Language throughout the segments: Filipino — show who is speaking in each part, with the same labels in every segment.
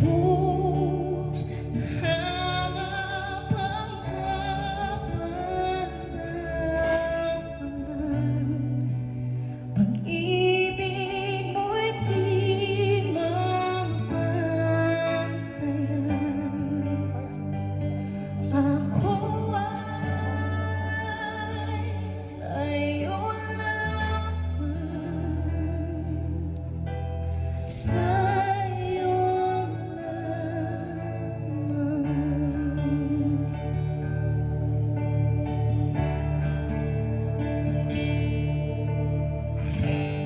Speaker 1: krus nahanap ang kapanahan. Pag-ibig mo'y di mapapayan. Ako ay sa'yo lamang, sa'yo lamang.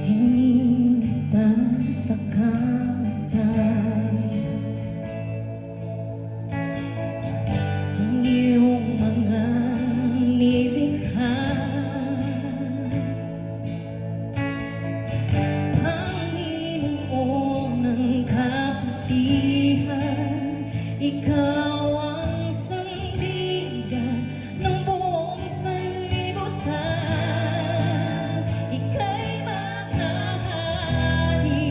Speaker 1: Hinita sa kamay ang iyong mga nilikha, Panginoon ng kabutihan. Ikaw ang sandigan ng buong sanlibutan. Ika'y maghahari,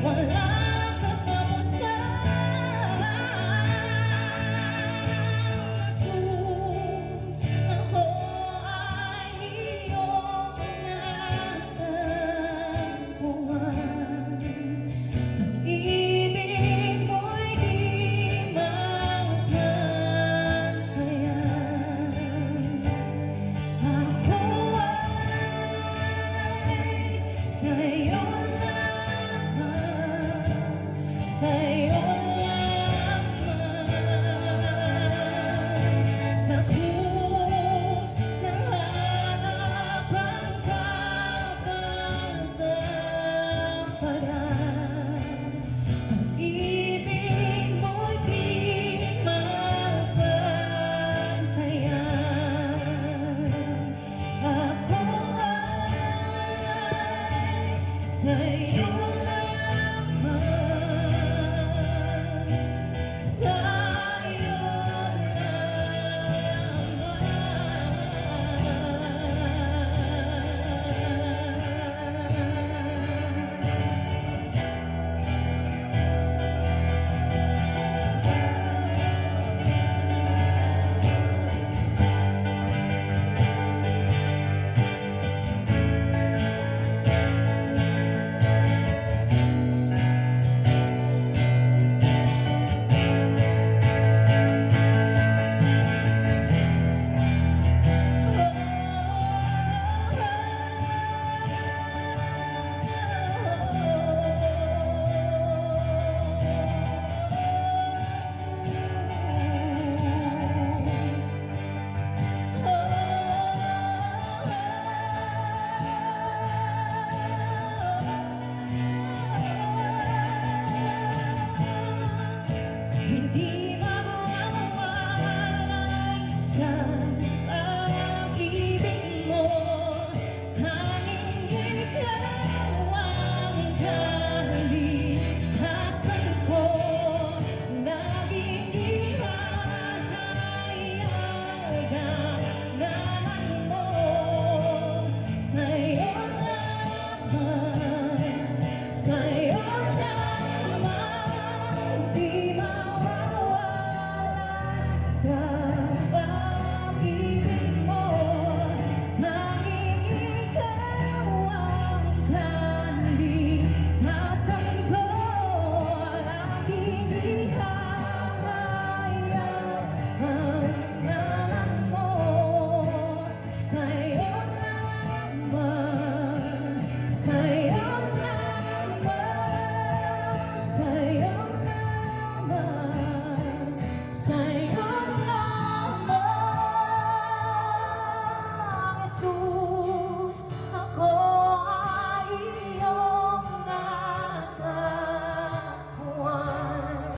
Speaker 1: walang katapusan. Jesus, ako ay iyong natagpuan. Pag-ibig mo'y di mapapayan. Ako ay sa'yo lamang, sa'yo lamang. Sa krus nahanap ang kapatawaran. Pag-ibig mo'y di mapapayan. Ako ay sa'yo lamang, sa'yo hindi